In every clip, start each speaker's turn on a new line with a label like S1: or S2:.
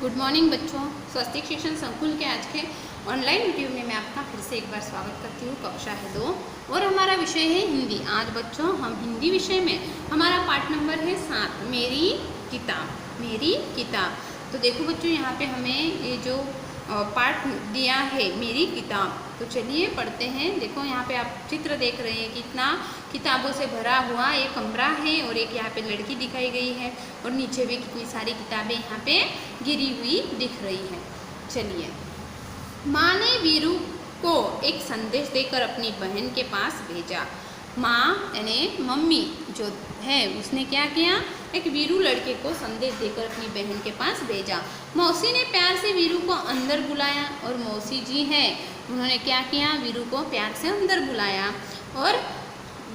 S1: Good morning बच्चों। स्वस्तिक शिक्षण संकुल के आज के ऑनलाइन वीडियो में मैं आपका फिर से एक बार स्वागत करती हूँ। कक्षा है 2 और हमारा विषय है हिंदी। आज बच्चों हम हिंदी विषय में हमारा पाठ नंबर है 7, मेरी किताब। मेरी किताब। तो देखो बच्चों, यहाँ पे हमें ये जो पाठ दिया है मेरी किताब, तो चलिए पढ़ते हैं। देखो यहाँ पे आप चित्र देख रहे हैं, कितना किताबों से भरा हुआ एक कमरा है और एक यहाँ पे लड़की दिखाई गई है और नीचे भी कितनी सारी किताबें यहाँ पे गिरी हुई दिख रही है। चलिए, माँ ने वीरू को एक संदेश देकर अपनी बहन के पास भेजा। माँ यानी मम्मी जो है उसने क्या किया, एक वीरू लड़के को संदेश देकर अपनी बहन के पास भेजा। मौसी ने प्यार से वीरू को अंदर बुलाया और मौसी जी हैं उन्होंने क्या किया, वीरू को प्यार से अंदर बुलाया और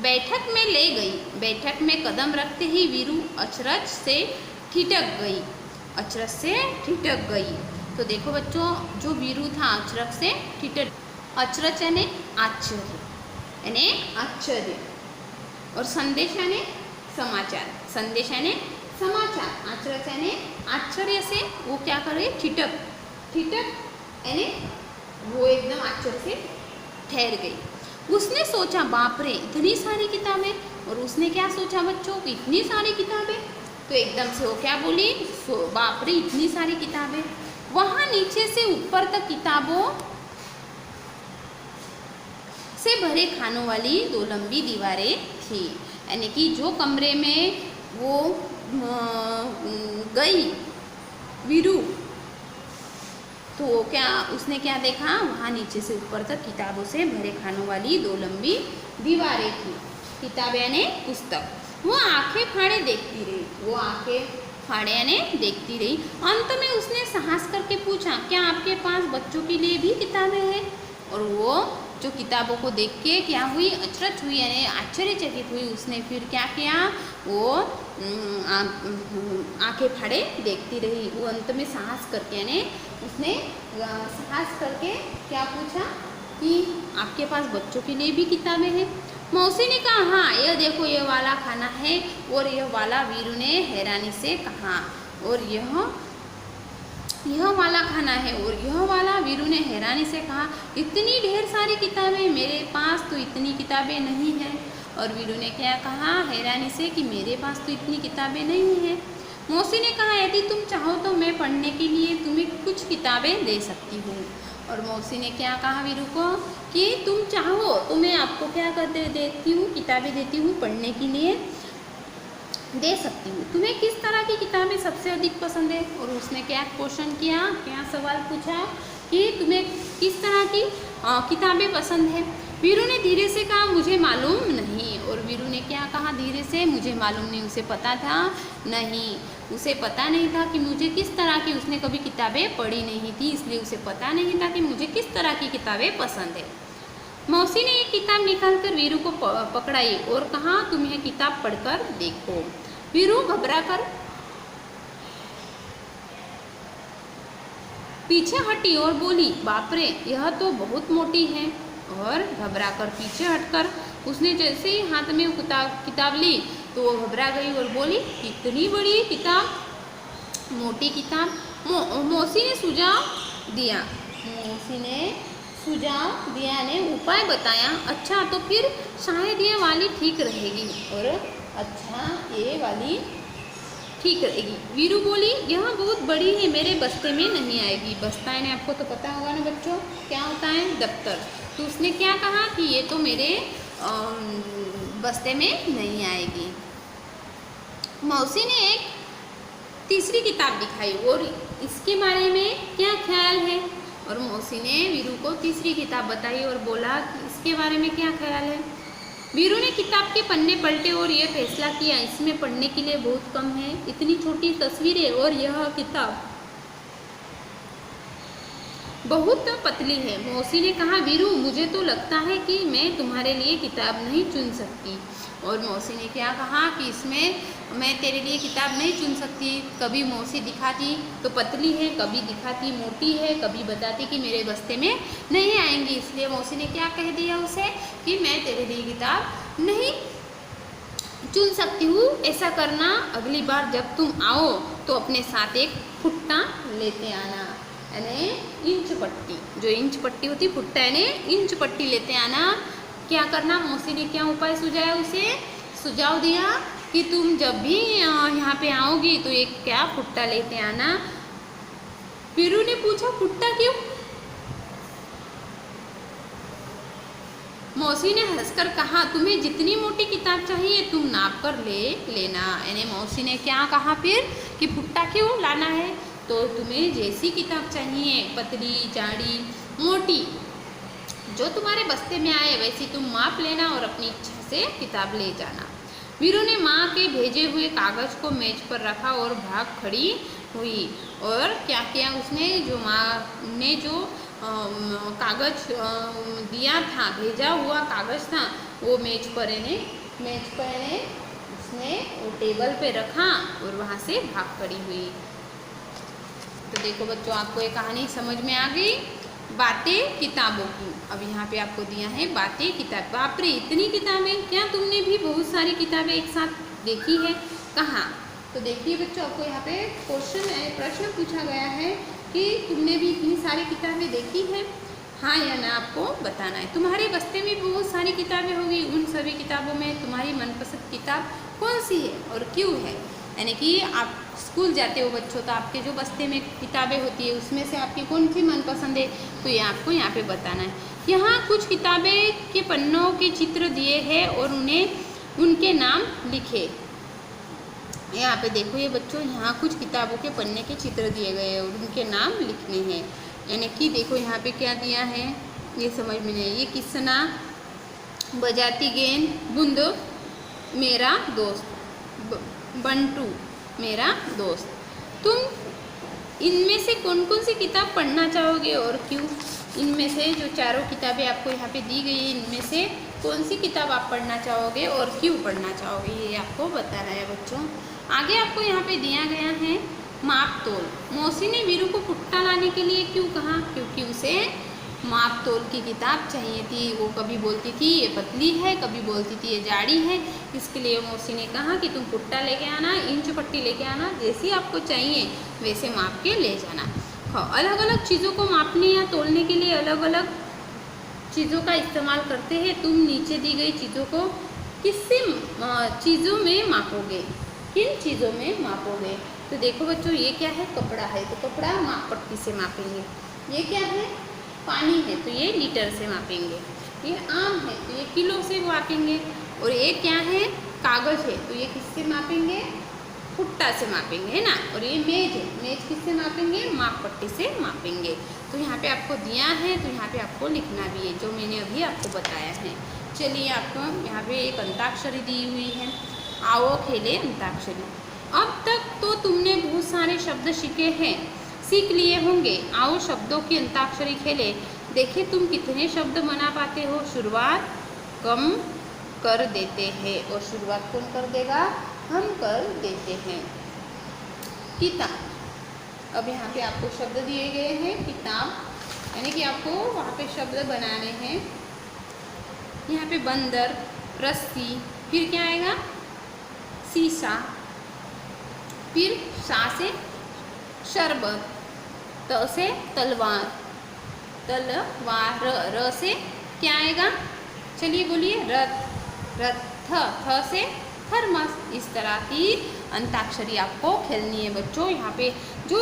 S1: बैठक में ले गई। बैठक में कदम रखते ही वीरू अचरज से ठिठक गई। अचरज से ठिठक गई। तो देखो बच्चों, जो वीरू था अचरज से ठिठक। अचरज यानी आश्चर्य, यानी आश्चर्य, और संदेश यानी समाचार। संदेश यानी समाचार। आश्चर्य यानी आश्चर्य से वो क्या करे, ठिठक। ठिठक यानी वो एकदम आश्चर्य से ठहर गई। उसने सोचा बाप रे इतनी सारी किताबें। और उसने क्या सोचा बच्चों, इतनी सारी किताबें। तो एकदम से वो क्या बोली, बाप रे इतनी सारी किताबें। वहाँ नीचे से ऊपर तक किताबों से भरे खानों वाली 2 लंबी दीवारें थी। यानी कि जो कमरे में वो गई वीरू, तो क्या उसने क्या देखा, वहाँ नीचे से ऊपर तक किताबों से भरे खानों वाली 2 लंबी दीवारें थी। किताब यानी पुस्तक। वो आंखें फाड़े देखती रही। वो आंखें फाड़े यानी देखती रही। अंत में उसने साहस करके पूछा, क्या आपके पास बच्चों के लिए भी किताबें हैं? और वो जो किताबों को देख के क्या हुई, अचरज हुई यानी आश्चर्यचकित हुई। उसने फिर क्या किया, वो आंखें फाड़े देखती रही। वो अंत में साहस करके यानी उसने साहस करके क्या पूछा कि आपके पास बच्चों के लिए भी किताबें हैं? मौसी ने कहा हाँ, यह देखो यह वाला खाना है और यह वाला, वीरू ने हैरानी से कहा। और यह वाला खाना है और यह वाला, वीरू ने हैरानी से कहा। इतनी ढेर सारी किताबें, मेरे पास तो इतनी किताबें नहीं हैं। और वीरू ने क्या कहा हैरानी से कि मेरे पास तो इतनी किताबें नहीं हैं। मौसी ने कहा यदि तुम चाहो तो मैं पढ़ने के लिए तुम्हें कुछ किताबें दे सकती हूँ। और मौसी ने क्या कहा वीरू को कि तुम चाहो तो मैं आपको क्या कर देती हूँ, किताबें देती हूँ, पढ़ने के लिए दे सकती हूँ। तुम्हें किस तरह की किताबें सबसे अधिक पसंद है? और उसने क्या क्वेश्चन किया, क्या सवाल पूछा कि तुम्हें किस तरह की किताबें पसंद है? वीरू ने धीरे से कहा मुझे मालूम नहीं। और वीरू ने क्या कहा धीरे से, मुझे मालूम नहीं। उसे पता था नहीं, उसे पता नहीं था कि मुझे किस तरह की, उसने कभी किताबें पढ़ी नहीं थी, इसलिए उसे पता नहीं था कि मुझे किस तरह की किताबें पसंद है। मौसी ने एक किताब निकालकर वीरू को पकड़ाई और कहा तुम यह किताब पढ़कर देखो। वीरू घबराकर पीछे हटी और बोली बाप रे यह तो बहुत मोटी है। और घबराकर पीछे हटकर उसने जैसे ही हाथ में किताब ली तो वो घबरा गई और बोली इतनी बड़ी किताब, मोटी किताब। मौसी ने सुझाव दिया। मौसी ने सुझाव दिया ने उपाय बताया। अच्छा तो फिर शायद ये वाली ठीक रहेगी। और अच्छा ये वाली ठीक रहेगी। वीरू बोली यह बहुत बड़ी है, मेरे बस्ते में नहीं आएगी। बस्ता है आपको तो पता होगा ना बच्चों, क्या होता है, दफ्तर। तो उसने क्या कहा कि ये तो मेरे बस्ते में नहीं आएगी। मौसी ने एक तीसरी किताब दिखाई और इसके बारे में क्या ख्याल है? और मौसी ने वीरू को तीसरी किताब बताई और बोला कि इसके बारे में क्या ख्याल है? वीरू ने किताब के पन्ने पलटे और यह फैसला किया इसमें पढ़ने के लिए बहुत कम है, इतनी छोटी तस्वीरें और यह किताब बहुत पतली है। मौसी ने कहा वीरू मुझे तो लगता है कि मैं तुम्हारे लिए किताब नहीं चुन सकती। और मौसी ने क्या कहा कि इसमें मैं तेरे लिए किताब नहीं चुन सकती। कभी मौसी दिखाती तो पतली है, कभी दिखाती मोटी है, कभी बताती कि मेरे बस्ते में नहीं आएंगी। इसलिए मौसी ने क्या कह दिया उसे कि मैं तेरे लिए किताब नहीं चुन सकती हूँ। ऐसा करना अगली बार जब तुम आओ तो अपने साथ एक फुट्टा लेते आना, यानी इंच पट्टी, जो इंच पट्टी होती फुट्टा यानी इंच पट्टी लेते आना। क्या करना, मौसी ने क्या उपाय सुझाया, उसे सुझाव दिया कि तुम जब भी यहाँ पे आओगी तो एक क्या फुट्टा लेते आना। वीरू ने पूछा फुट्टा क्यों? मौसी ने हंसकर कहा तुम्हें जितनी मोटी किताब चाहिए तुम नाप कर ले लेना। यानी मौसी ने क्या कहा फिर कि फुट्टा क्यों लाना है, तो तुम्हें जैसी किताब चाहिए, पतली, जाड़ी, मोटी, जो तुम्हारे बस्ते में आए वैसी तुम माप लेना और अपनी इच्छा से किताब ले जाना। वीरू ने माँ के भेजे हुए कागज़ को मेज पर रखा और भाग खड़ी हुई। और क्या किया उसने, जो माँ ने जो कागज़ दिया था, भेजा हुआ कागज़ था, वो मेज पर उसने वो टेबल पे रखा और वहाँ से भाग खड़ी हुई। तो देखो बच्चों, आपको ये कहानी समझ में आ गई, बातें किताबों की। अब यहाँ पे आपको दिया है बातें किताब। बाप रे इतनी किताबें, क्या तुमने भी बहुत सारी किताबें एक साथ देखी है? कहाँ? तो देखिए बच्चों, आपको यहाँ पे प्रश्न पूछा गया है कि तुमने भी इतनी सारी किताबें देखी हैं, हाँ या ना आपको बताना है। तुम्हारे बस्ते में बहुत सारी किताबें होगी, उन सभी किताबों में तुम्हारी मनपसंद किताब कौन सी है और क्यों है? यानी कि आप स्कूल जाते हो बच्चों, तो आपके जो बस्ते में किताबें होती है उसमें से आपकी कौन सी मनपसंद है, तो ये आपको यहाँ पे बताना है। यहाँ कुछ किताबें के पन्नों के चित्र दिए हैं और उनके नाम लिखे। यहाँ पे देखो ये बच्चों, यहाँ कुछ किताबों के पन्ने के चित्र दिए गए हैं और उनके नाम लिखने हैं। यानी कि देखो यहाँ पे क्या दिया है, ये समझ में नहीं। ये किसना, बजाती गेंद, बूंद मेरा दोस्त, बंटू मेरा दोस्त। तुम इनमें से कौन कौन सी किताब पढ़ना चाहोगे और क्यों? इनमें से जो चारों किताबें आपको यहाँ पे दी गई है, इनमें से कौन सी किताब आप पढ़ना चाहोगे और क्यों पढ़ना चाहोगे, ये आपको बताना है बच्चों। आगे आपको यहाँ पे दिया गया है माप तोल। मौसी ने वीरू को फुट्टा लाने के लिए क्यों कहा? क्योंकि उसे माप तोल की किताब चाहिए थी। वो कभी बोलती थी ये पतली है, कभी बोलती थी ये जाड़ी है। इसके लिए मौसी ने कहा कि तुम फुट्टा लेके आना, इंच पट्टी लेके आना, जैसी आपको चाहिए वैसे माप के ले जाना। अलग अलग चीज़ों को मापने या तोलने के लिए अलग अलग चीज़ों का इस्तेमाल करते हैं। तुम नीचे दी गई चीज़ों को किससे चीज़ों में मापोगे, किन चीज़ों में मापोगे? तो देखो बच्चों, ये क्या है, कपड़ा है तो कपड़ा माप पट्टी से मापेंगे। ये क्या है, पानी है तो ये लीटर से मापेंगे। ये आम है तो ये किलो से मापेंगे। और ये क्या है, कागज़ है तो ये किससे मापेंगे, फुट्टा से मापेंगे, है ना। और ये मेज है, मेज किससे मापेंगे, माप पट्टी से मापेंगे। तो यहाँ पे आपको दिया है तो यहाँ पे आपको लिखना भी है, जो मैंने अभी आपको बताया है। चलिए आपको यहाँ पे एक अंताक्षरी दी हुई है, आओ खेले अंताक्षरी। अब तक तो तुमने बहुत सारे शब्द सीख लिए होंगे। आओ शब्दों की अंताक्षरी खेले, देखे तुम कितने शब्द बना पाते हो। शुरुआत कम कर देते हैं, और शुरुआत कौन कर देगा, हम कर देते हैं। किताब। अब यहाँ पे आपको शब्द दिए गए हैं किताब, यानी कि आपको वहाँ पे शब्द बनाने हैं। यहाँ पे बंदर, रस्सी, फिर क्या आएगा, शीशा, फिर शा से शरबत, त से तलवार, र से क्या आएगा, चलिए बोलिए, रथ, थ से थर्मस। इस तरह की अंताक्षरी आपको खेलनी है बच्चों। यहाँ पे जो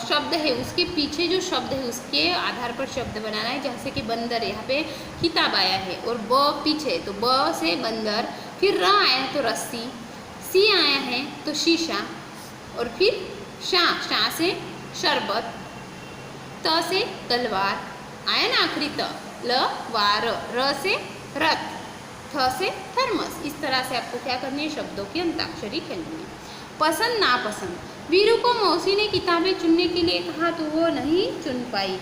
S1: शब्द है उसके पीछे जो शब्द है उसके आधार पर शब्द बनाना है। जैसे कि बंदर, यहाँ पे किताब आया है और ब पीछे, तो ब से बंदर, फिर र आया तो रस्सी, सी आया है तो शीशा, और फिर शा से शरबत, त से तलवार, आया ना आखिरी त, ल वार, र से रथ, थ से थर्मस। इस तरह से आपको क्या करनी है, शब्दों की अंताक्षरी खेलनी है। पसंद नापसंद। वीरू को मौसी ने किताबें चुनने के लिए कहा तो वो नहीं चुन पाई।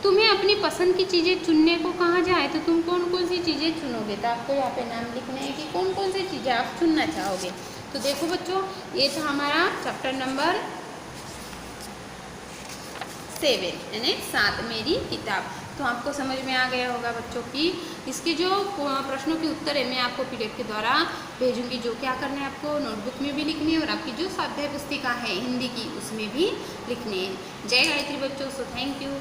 S1: तुम्हें अपनी पसंद की चीज़ें चुनने को कहा जाए तो तुम कौन कौन सी चीज़ें चुनोगे? तो आपको यहाँ पे नाम लिखना है कि कौन कौन सी चीज़ें आप चुनना चाहोगे। तो देखो बच्चों, ये था हमारा चैप्टर नंबर 7 यानी 7 मेरी किताब। तो आपको समझ में आ गया होगा बच्चों की इसके जो प्रश्नों के उत्तर है मैं आपको पीडीएफ के द्वारा भेजूंगी, जो क्या करना है आपको नोटबुक में भी लिखनी है और आपकी जो स्वाध्याय पुस्तिका है हिंदी की उसमें भी लिखनी है। जय गायत्री बच्चों, सो थैंक यू।